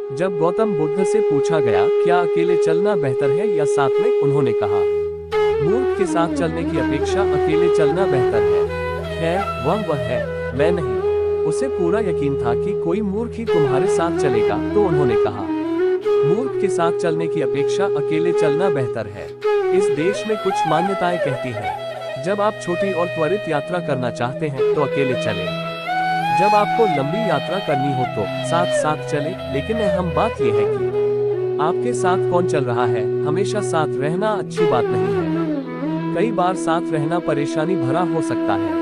जब गौतम बुद्ध से पूछा गया क्या अकेले चलना बेहतर है या साथ में, उन्होंने कहा मूर्ख के साथ चलने की अपेक्षा अकेले चलना बेहतर है वह है, मैं नहीं। उसे पूरा यकीन था कि कोई मूर्ख ही तुम्हारे साथ चलेगा, तो उन्होंने कहा मूर्ख के साथ चलने की अपेक्षा अकेले चलना बेहतर है। इस देश में कुछ मान्यताएं कहती हैं, जब आप छोटी और त्वरित यात्रा करना चाहते हैं तो अकेले चलें। जब आपको लंबी यात्रा करनी हो तो साथ साथ चले, लेकिन अहम बात यह है कि आपके साथ कौन चल रहा है। हमेशा साथ रहना अच्छी बात नहीं है, कई बार साथ रहना परेशानी भरा हो सकता है।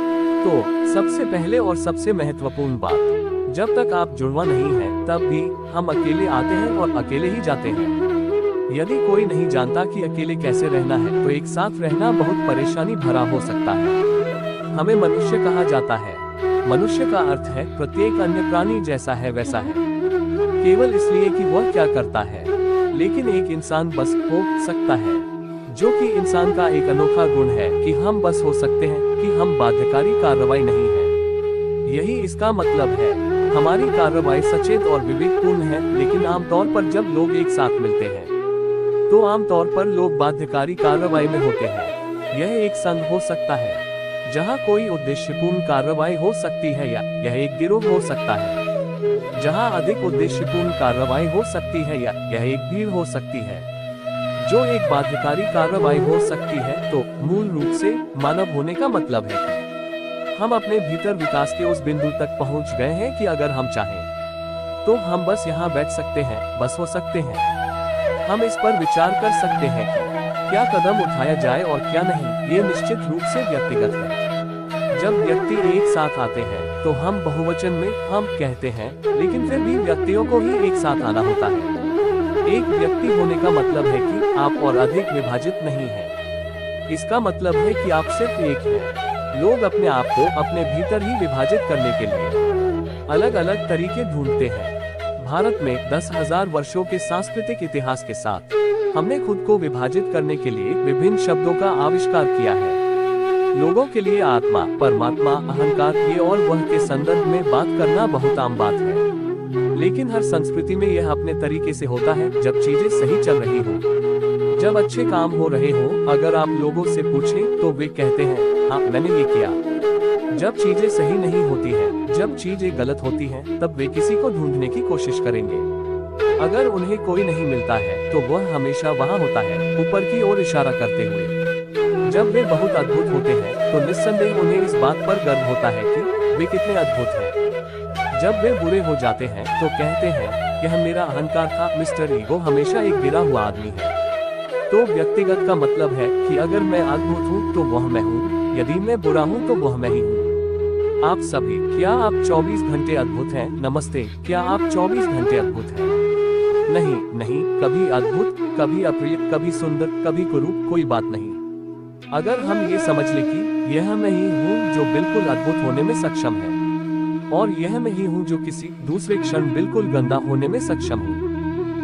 तो सबसे पहले और सबसे महत्वपूर्ण बात, जब तक आप जुड़वा नहीं हैं, तब भी हम अकेले आते हैं और अकेले ही जाते हैं। यदि कोई नहीं जानता कि अकेले कैसे रहना है, तो एक साथ रहना बहुत परेशानी भरा हो सकता है। हमें मनुष्य कहा जाता है। मनुष्य का अर्थ है प्रत्येक अन्य प्राणी जैसा है वैसा है, केवल इसलिए कि वह क्या करता है। लेकिन एक इंसान बस हो सकता है, जो कि इंसान का एक अनोखा गुण है कि हम बस हो सकते हैं, कि हम बाध्यकारी कार्रवाई नहीं है। यही इसका मतलब है। हमारी कार्रवाई सचेत और विवेकपूर्ण है, लेकिन आमतौर पर जब लोग एक साथ मिलते हैं तो आमतौर पर लोग बाध्यकारी कार्रवाई में होते हैं। यह एक संघ हो सकता है जहां कोई उद्देश्यपूर्ण कार्रवाई हो सकती है, या यह एक गिरोह हो सकता है जहां अधिक उद्देश्यपूर्ण कार्रवाई हो सकती है, या यह एक भीड़ हो सकती है जो एक बाध्यकारी कार्रवाई हो सकती है। तो मूल रूप से मानव होने का मतलब है कि हम अपने भीतर विकास के उस बिंदु तक पहुंच गए हैं कि अगर हम चाहें तो हम बस यहाँ बैठ सकते हैं, बस हो सकते हैं। हम इस पर विचार कर सकते हैं कि क्या कदम उठाया जाए और क्या नहीं। ये निश्चित रूप से व्यक्तिगत है। जब व्यक्ति एक साथ आते हैं तो हम बहुवचन में हम कहते हैं, लेकिन फिर भी व्यक्तियों को ही एक साथ आना होता है। एक व्यक्ति होने का मतलब है कि आप और अधिक विभाजित नहीं हैं। इसका मतलब है कि आप सिर्फ एक हैं। लोग अपने आप को अपने भीतर ही विभाजित करने के लिए अलग अलग तरीके ढूंढते हैं। भारत में 10,000 वर्षों के सांस्कृतिक इतिहास के साथ हमने खुद को विभाजित करने के लिए विभिन्न शब्दों का आविष्कार किया है। लोगों के लिए आत्मा, परमात्मा, अहंकार, ये और वह के संदर्भ में बात करना बहुत आम बात है। लेकिन हर संस्कृति में यह अपने तरीके से होता है। जब चीजें सही चल रही हो, जब अच्छे काम हो रहे हो, अगर आप लोगों से पूछें तो वे कहते हैं हाँ मैंने ये किया। जब चीजें सही नहीं होती हैं, जब चीजें गलत होती हैं, तब वे किसी को ढूंढने की कोशिश करेंगे। अगर उन्हें कोई नहीं मिलता है तो वह हमेशा वहाँ होता है, ऊपर की ओर इशारा करते हुए। जब वे बहुत अद्भुत होते हैं तो निस्संदेह उन्हें इस बात पर गर्व होता है कि वे कितने अद्भुत हैं। जब वे बुरे हो जाते हैं तो कहते हैं यह मेरा अहंकार था। मिस्टर ईगो हमेशा एक गिरा हुआ आदमी है। तो व्यक्तिगत का मतलब है कि अगर मैं अद्भुत हूँ तो वह मैं हूँ, यदि मैं बुरा हूँ तो वह मैं ही हूँ। आप सभी, क्या आप 24 घंटे अद्भुत हैं? नमस्ते, क्या आप 24 घंटे अद्भुत हैं? नहीं, कभी अद्भुत, कभी अप्रिय, कभी सुंदर, कभी कुरूप, कोई बात नहीं। अगर हम ये समझ लें कि यह मैं ही हूँ जो बिल्कुल अद्भुत होने में सक्षम है, और यह मैं ही हूँ जो किसी दूसरे क्षण बिल्कुल गंदा होने में सक्षम हूँ,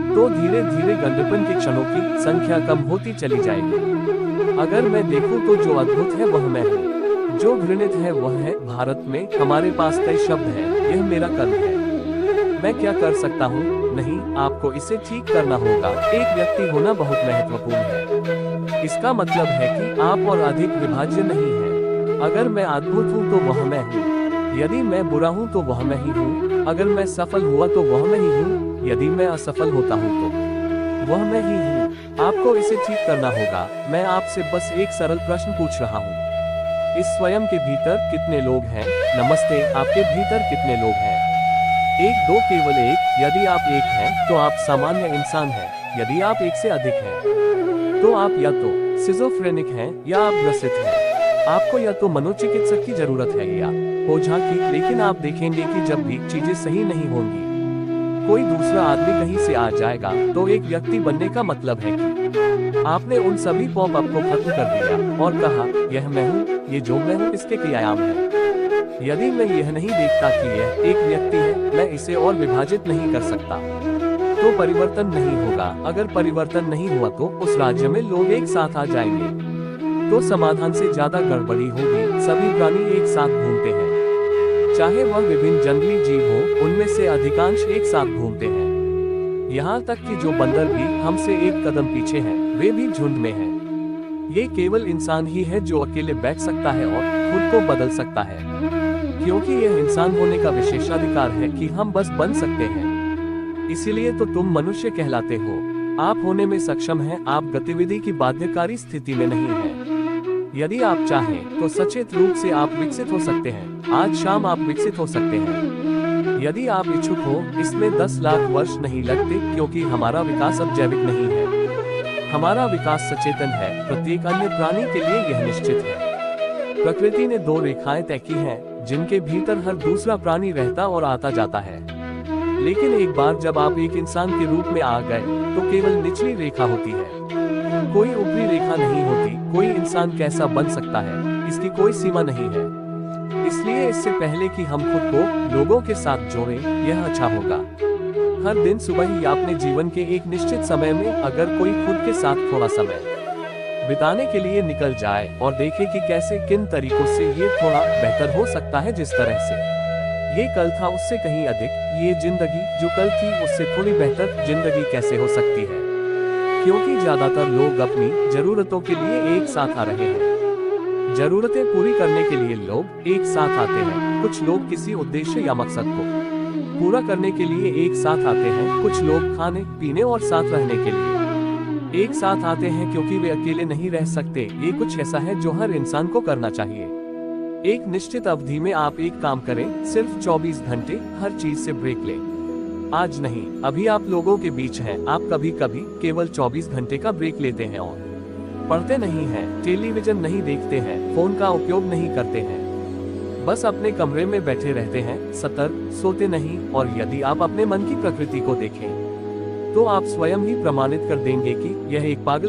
तो धीरे धीरे गंदेपन के क्षणों की संख्या कम होती चली जाएगी। अगर मैं देखूं तो जो अद्भुत है वह मैं हूँ, जो घृणित है वह है। भारत में हमारे पास कई शब्द हैं, यह मेरा कर्म है। मैं क्या कर सकता हूँ? नहीं, आपको इसे ठीक करना होगा। एक व्यक्ति होना बहुत महत्वपूर्ण है। इसका मतलब है कि आप और अधिक विभाज्य नहीं है। अगर मैं अद्भुत हूँ तो वह मैं हूँ, यदि मैं बुरा हूँ तो वह मैं ही हूँ। अगर मैं सफल हुआ तो वह मैं ही हूँ, यदि मैं असफल होता हूँ तो वह मैं ही हूँ। आपको इसे ठीक करना होगा। मैं आपसे बस एक सरल प्रश्न पूछ रहा हूँ। इस स्वयं के भीतर कितने लोग हैं? नमस्ते, आपके भीतर कितने लोग हैं? एक, दो, केवल एक। यदि आप एक हैं तो आप सामान्य इंसान हैं। यदि आप एक से अधिक हैं तो आप या तो सिजोफ्रेनिक हैं या आप ग्रसित हैं। आपको या तो मनोचिकित्सक की जरूरत है या ओझा की। लेकिन आप देखेंगे कि जब भी चीजें सही नहीं होंगी, कोई दूसरा आदमी कहीं से आ जाएगा। तो एक व्यक्ति बनने का मतलब है कि आपने उन सभी पॉप-अप को खत्म कर दिया और कहा यह मैं हूँ, ये जो मैं हूँ इसके कई आयाम हैं। यदि मैं यह नहीं देखता कि यह एक व्यक्ति है, मैं इसे और विभाजित नहीं कर सकता, तो परिवर्तन नहीं होगा। अगर परिवर्तन नहीं हुआ तो उस राज्य में लोग एक साथ आ जाएंगे, तो समाधान से ज्यादा गड़बड़ी होगी। सभी प्राणी एक साथ घूमते हैं, चाहे वह विभिन्न जंगली जीव हो, उनमें से अधिकांश एक साथ घूमते हैं। यहाँ तक कि जो बंदर भी हमसे एक कदम पीछे हैं, वे भी झुंड में हैं। ये केवल इंसान ही है जो अकेले बैठ सकता है और खुद को बदल सकता है, क्योंकि यह इंसान होने का विशेषाधिकार है कि हम बस बन सकते हैं। इसीलिए तो तुम मनुष्य कहलाते हो। आप होने में सक्षम हैं, आप गतिविधि की बाध्यकारी स्थिति में नहीं हैं। यदि आप चाहें तो सचेत रूप से आप विकसित हो सकते हैं। आज शाम आप विकसित हो सकते हैं। यदि आप इच्छुक हो, इसमें 10 लाख वर्ष नहीं लगते, क्योंकि हमारा विकास अब जैविक नहीं है। हमारा विकास सचेतन है। प्रत्येक अन्य प्राणी के लिए यह निश्चित है। प्रकृति ने 2 रेखाएं तय की हैं, जिनके भीतर हर दूसरा प्राणी रहता और आता जाता है। लेकिन एक बार जब आप एक इंसान के रूप में आ गए, तो केवल निचली रेखा होती है, कोई ऊपरी रेखा नहीं होती। कोई इंसान कैसा बन सकता है, इसकी कोई सीमा नहीं है। इसलिए इससे पहले कि हम खुद को लोगों के साथ जोड़ें, यह अच्छा होगा हर दिन सुबह ही अपने जीवन के एक निश्चित समय में अगर कोई खुद के साथ थोड़ा समय बिताने के लिए निकल जाए और देखे कि कैसे किन तरीकों से ये थोड़ा बेहतर हो सकता है। जिस तरह से ये कल था उससे कहीं अधिक, ये जिंदगी जो कल थी उससे थोड़ी बेहतर जिंदगी कैसे हो सकती है, क्योंकि ज्यादातर लोग अपनी जरूरतों के लिए एक साथ आ रहे हैं। जरूरतें पूरी करने के लिए लोग एक साथ आते हैं। कुछ लोग किसी उद्देश्य या मकसद को पूरा करने के लिए एक साथ आते हैं। कुछ लोग खाने पीने और साथ रहने के लिए एक साथ आते हैं, क्योंकि वे अकेले नहीं रह सकते। ये कुछ ऐसा है जो हर इंसान को करना चाहिए। एक निश्चित अवधि में आप एक काम करें, सिर्फ 24 घंटे हर चीज से ब्रेक लें। आज नहीं, अभी आप लोगों के बीच हैं। आप कभी कभी केवल 24 घंटे का ब्रेक लेते हैं और पढ़ते नहीं हैं, टेलीविजन नहीं देखते हैं, फोन का उपयोग नहीं करते हैं, बस अपने कमरे में बैठे रहते हैं, सतर्क, सोते नहीं। और यदि आप अपने मन की प्रकृति को देखें, तो आप स्वयं ही प्रमाणित कर देंगे कि यह एक पागल